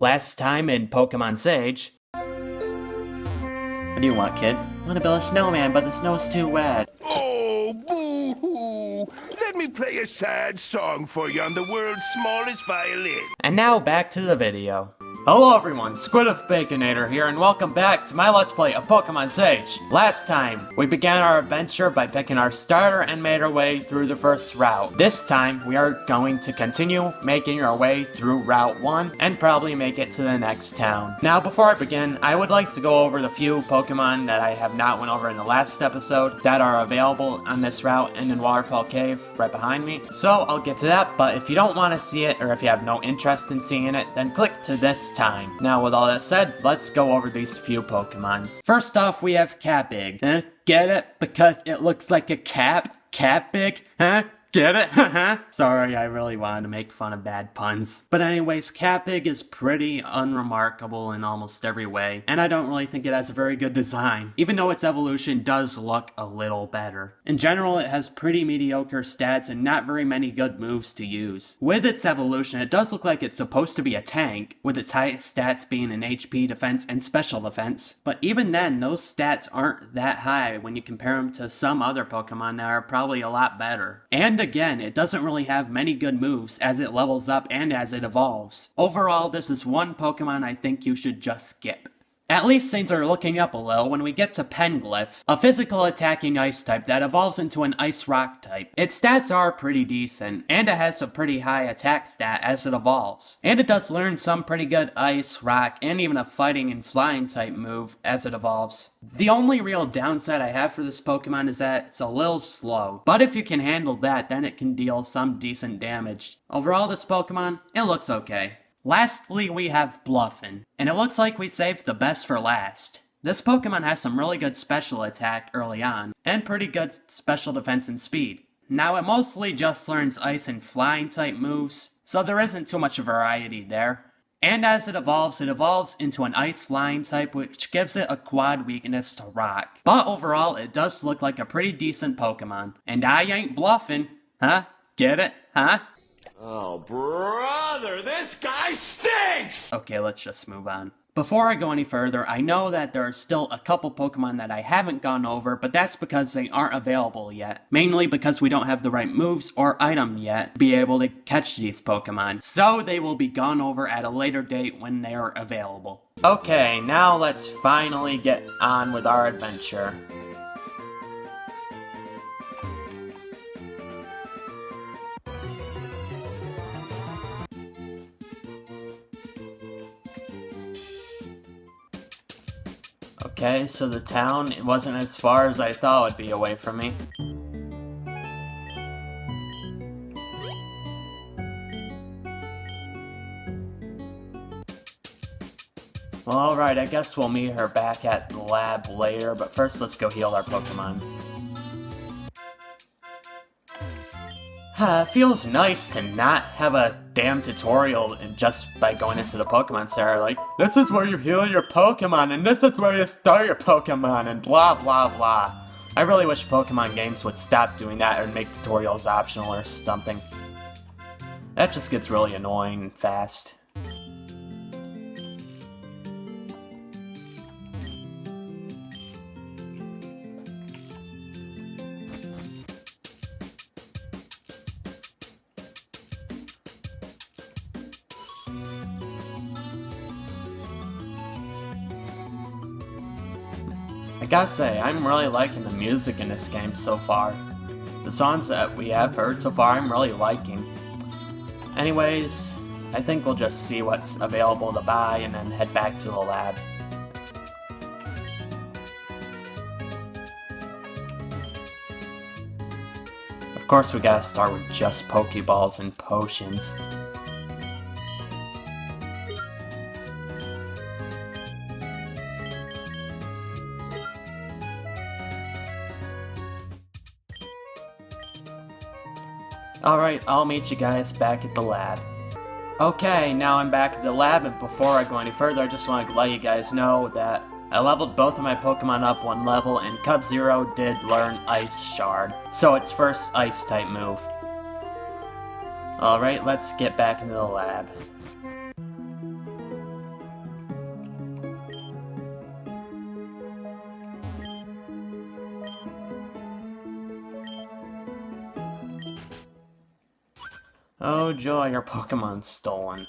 Last time in Pokemon Sage... What do you want, kid? I want to build a snowman, but the snow's too wet. Oh, boo-hoo! Let me play a sad song for you on the world's smallest violin. And now back to the video. Hello everyone, Baconator here, and welcome back to my Let's Play of Pokemon Sage. Last time, we began our adventure by picking our starter and made our way through the first route. This time, we are going to continue making our way through Route 1 and probably make it to the next town. Now, before I begin, I would like to go over the few Pokemon that I have not went over in the last episode that are available on this route and in Waterfall Cave right behind me. So, I'll get to that, but if you don't want to see it or if you have no interest in seeing it, then click to this time. Now, with all that said, let's go over these few Pokemon. First off, we have Capig. Huh? Get it? Because it looks like a cap? Capig? Huh? Get it? Haha. Sorry, I really wanted to make fun of bad puns. But anyways, Capig is pretty unremarkable in almost every way, and I don't really think it has a very good design, even though its evolution does look a little better. In general, it has pretty mediocre stats and not very many good moves to use. With its evolution, it does look like it's supposed to be a tank, with its highest stats being in HP, defense, and special defense. But even then, those stats aren't that high when you compare them to some other Pokemon that are probably a lot better. And again, it doesn't really have many good moves as it levels up and as it evolves. Overall, this is one Pokemon I think you should just skip. At least things are looking up a little when we get to Penglyph, a physical attacking ice type that evolves into an ice rock type. Its stats are pretty decent, and it has a pretty high attack stat as it evolves. And it does learn some pretty good ice, rock, and even a fighting and flying type move as it evolves. The only real downside I have for this Pokemon is that it's a little slow, but if you can handle that, then it can deal some decent damage. Overall, this Pokemon, it looks okay. Lastly, we have Bluffin, and it looks like we saved the best for last. This Pokemon has some really good special attack early on, and pretty good special defense and speed. Now, it mostly just learns ice and flying type moves, so there isn't too much variety there. And as it evolves into an ice flying type, which gives it a quad weakness to rock. But overall, it does look like a pretty decent Pokemon. And I ain't bluffing, huh? Get it, huh? Oh, brother, this guy stinks! Okay, let's just move on. Before I go any further, I know that there are still a couple Pokemon that I haven't gone over, but that's because they aren't available yet. Mainly because we don't have the right moves or item yet to be able to catch these Pokemon. So they will be gone over at a later date when they are available. Okay, now let's finally get on with our adventure. Okay, so the town wasn't as far as I thought it would be away from me. Well, alright, I guess we'll meet her back at the lab later, but first let's go heal our Pokemon. Feels nice to not have a damn tutorial just by going into the Pokemon Center, like, this is where you heal your Pokemon, and this is where you start your Pokemon, and blah blah blah. I really wish Pokemon games would stop doing that and make tutorials optional or something. That just gets really annoying fast. I gotta say, I'm really liking the music in this game so far. The songs that we have heard so far, I'm really liking. Anyways, I think we'll just see what's available to buy and then head back to the lab. Of course, we gotta start with just Pokeballs and potions. Alright, I'll meet you guys back at the lab. Okay, now I'm back at the lab, and before I go any further, I just want to let you guys know that I leveled both of my Pokemon up one level, and Cub Zero did learn Ice Shard, so its first Ice-type move. Alright, let's get back into the lab. Oh joy, your Pokemon's stolen.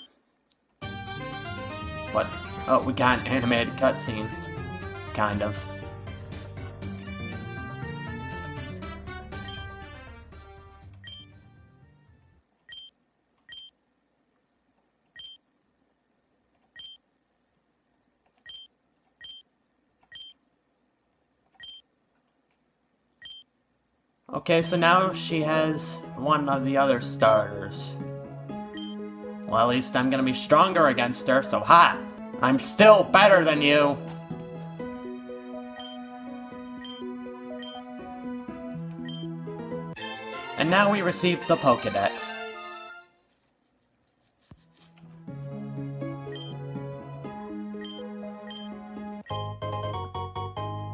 What? Oh, we got an animated cutscene. Kind of. Okay, so now she has one of the other starters. Well, at least I'm gonna be stronger against her, so ha! I'm still better than you! And now we receive the Pokedex.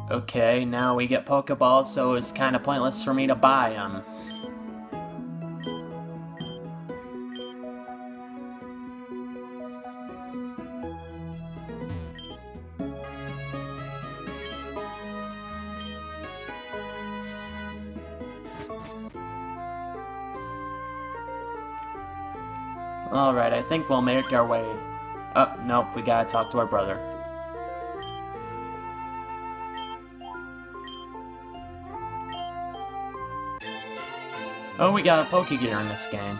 Okay, now we get Pokeballs, so it's kinda pointless for me to buy them. Alright, I think we'll make our way... Oh, nope, we gotta talk to our brother. Oh, we got a Pokegear in this game.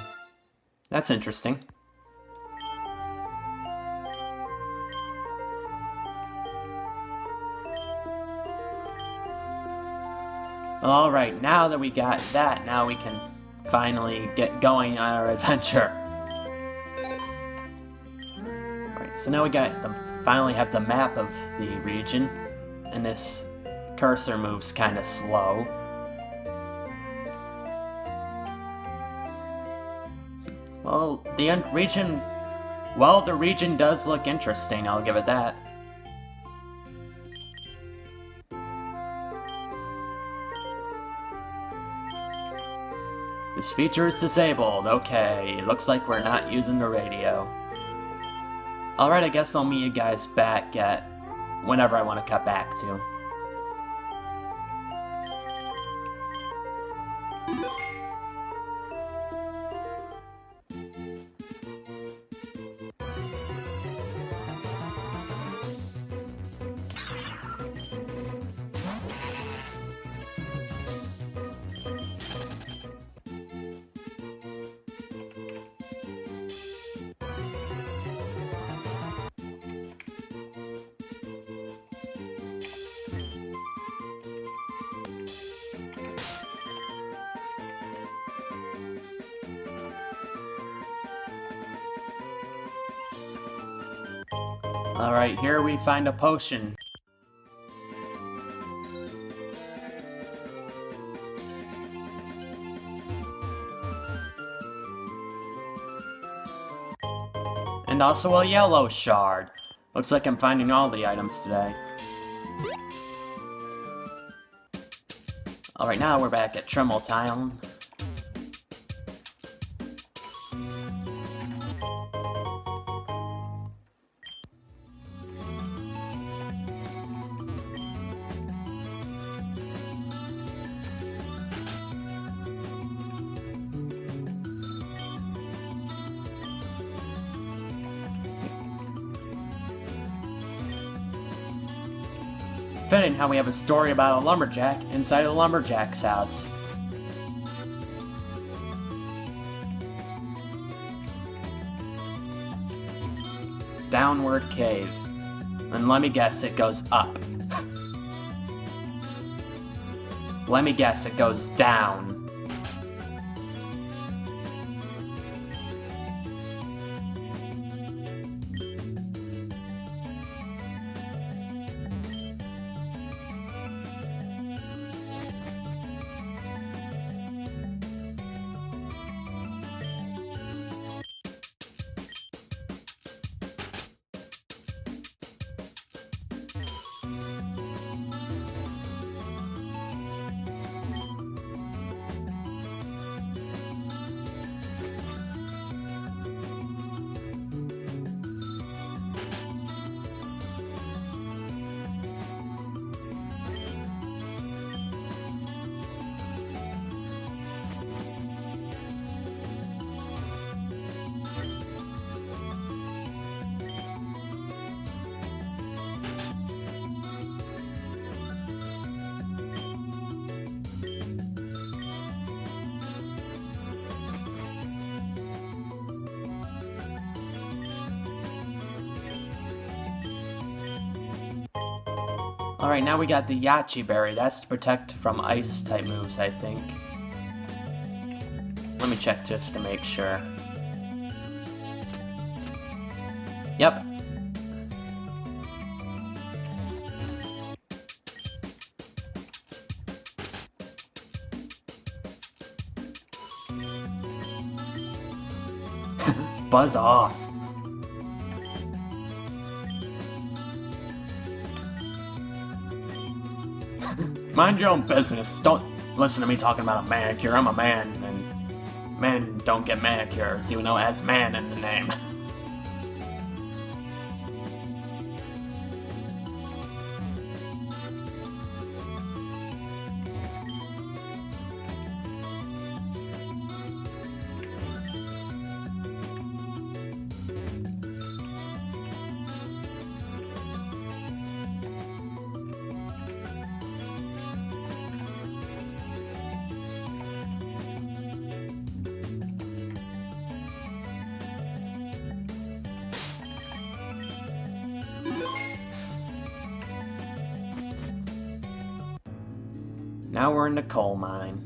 That's interesting. Alright, now that we got that, now we can finally get going on our adventure. Right, so now we finally have the map of the region, and this cursor moves kind of slow. Well, the region does look interesting, I'll give it that. This feature is disabled. Okay, looks like we're not using the radio. Alright, I guess I'll meet you guys back at whenever I want to cut back to. Alright, here we find a potion. And also a yellow shard. Looks like I'm finding all the items today. Alright, now we're back at Tremel Town. Fitting how we have a story about a lumberjack inside a lumberjack's house. Downward cave. And let me guess, it goes up. Let me guess, it goes down. Alright, now we got the Yachi Berry. That's to protect from ice type moves, I think. Let me check just to make sure. Yep. Buzz off. Mind your own business. Don't listen to me talking about a manicure. I'm a man, and men don't get manicures, even though it has man in the name. Now we're in the coal mine.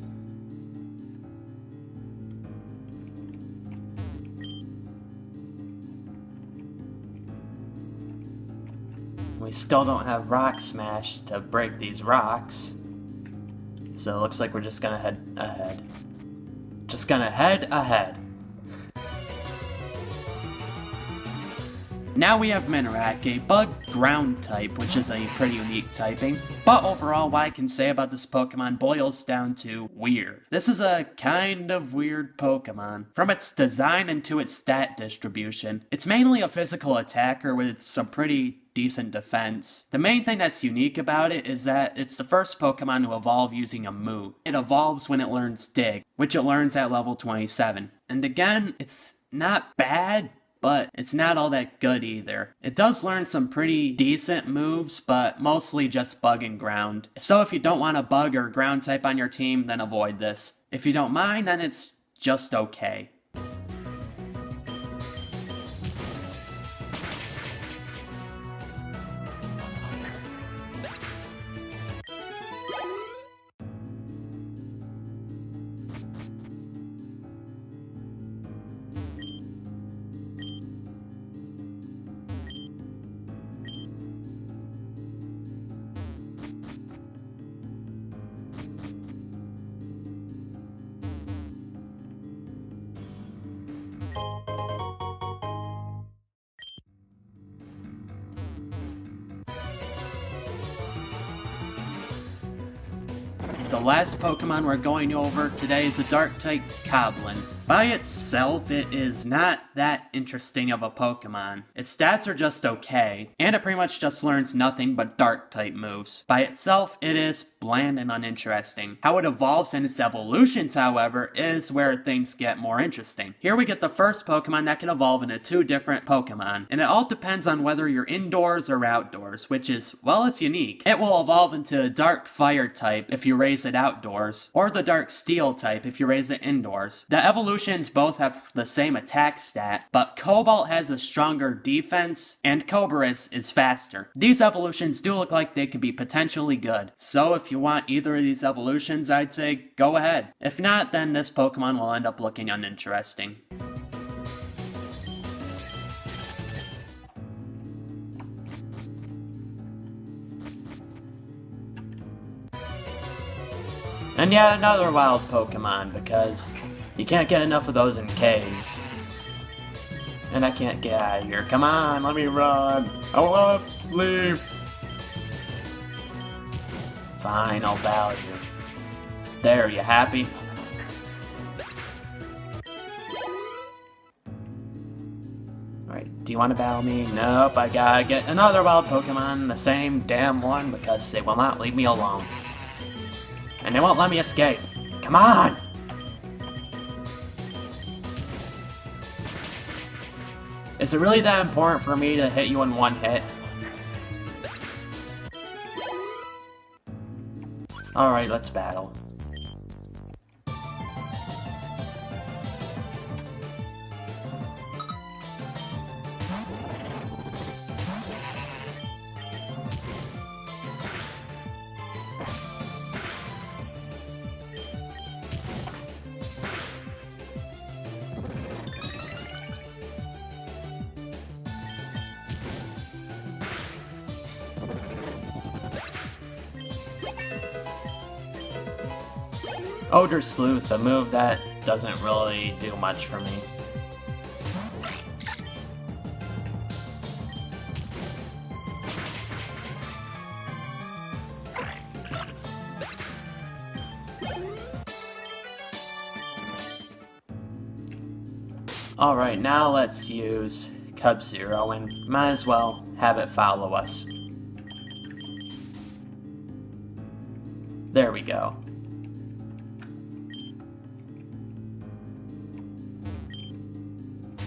We still don't have Rock Smash to break these rocks. So it looks like we're just gonna head ahead. Just gonna head ahead. Now we have Minorak, a bug ground type, which is a pretty unique typing. But overall, what I can say about this Pokemon boils down to weird. This is a kind of weird Pokemon. From its design and to its stat distribution, it's mainly a physical attacker with some pretty decent defense. The main thing that's unique about it is that it's the first Pokemon to evolve using a move. It evolves when it learns Dig, which it learns at level 27. And again, it's not bad, but it's not all that good either. It does learn some pretty decent moves, but mostly just bug and ground. So if you don't want a bug or ground type on your team, then avoid this. If you don't mind, then it's just okay. The last Pokemon we're going over today is a Dark-type Coblin. By itself, it is not that interesting of a Pokemon. Its stats are just okay, and it pretty much just learns nothing but Dark-type moves. By itself, it is bland and uninteresting. How it evolves in its evolutions, however, is where things get more interesting. Here we get the first Pokemon that can evolve into two different Pokemon, and it all depends on whether you're indoors or outdoors, which is, well, it's unique. It will evolve into a Dark Fire type if you raise it outdoors, or the Dark Steel type if you raise it indoors. The evolutions both have the same attack stat, but Cobalt has a stronger defense, and Cobras is faster. These evolutions do look like they could be potentially good, so if you want either of these evolutions, I'd say go ahead. If not, then this Pokemon will end up looking uninteresting. And yet another wild Pokemon, because you can't get enough of those in caves. And I can't get out of here. Come on, let me run. Oh, leave. Fine, I'll bow you. There, you happy? Alright, do you want to battle me? Nope, I gotta get another wild Pokemon, the same damn one, because they will not leave me alone. And they won't let me escape. Come on! Is it really that important for me to hit you in one hit? Alright, let's battle. Ogre Sleuth, a move that doesn't really do much for me. Alright, now let's use Cub-Zero and might as well have it follow us. There we go.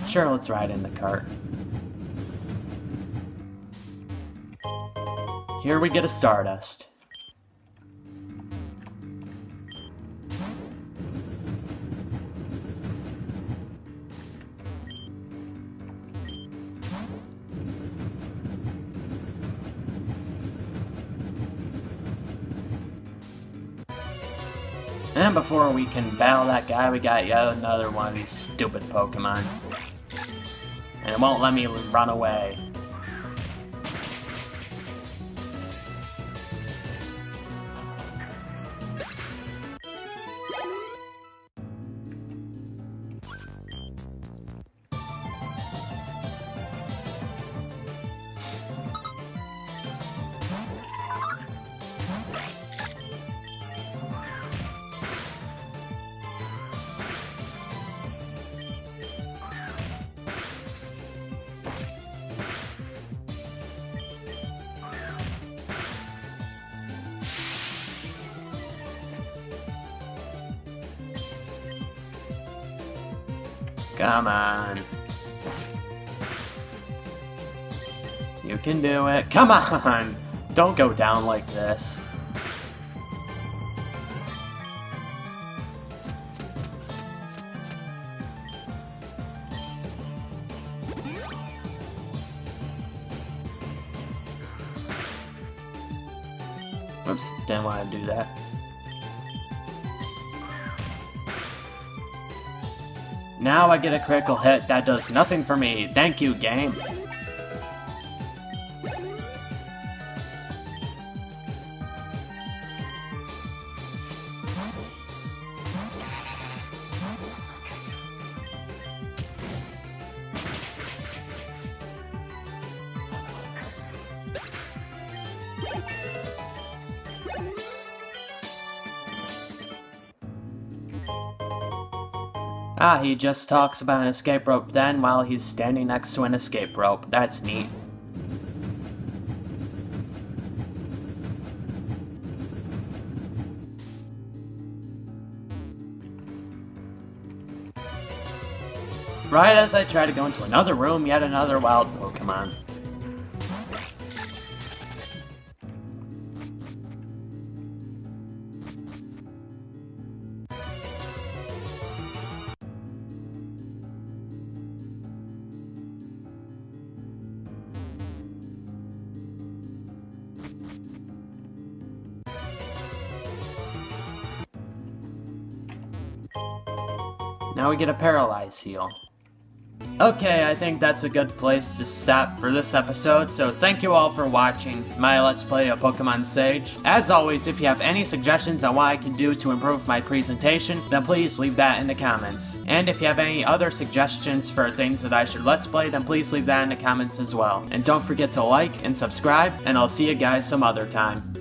Sure, let's ride in the cart. Here we get a Stardust. And before we can battle that guy, we got yet another one of these stupid Pokemon. And it won't let me run away. Come on. You can do it. Come on! Don't go down like this. Oops, didn't want to do that. Now I get a critical hit that does nothing for me. Thank you, game. Ah, he just talks about an escape rope then while he's standing next to an escape rope. That's neat. Right as I try to go into another room, yet another wild Pokemon. Now we get a Paralyze heal. Okay, I think that's a good place to stop for this episode, so thank you all for watching my Let's Play of Pokemon Sage. As always, if you have any suggestions on what I can do to improve my presentation, then please leave that in the comments. And if you have any other suggestions for things that I should Let's Play, then please leave that in the comments as well. And don't forget to like and subscribe, and I'll see you guys some other time.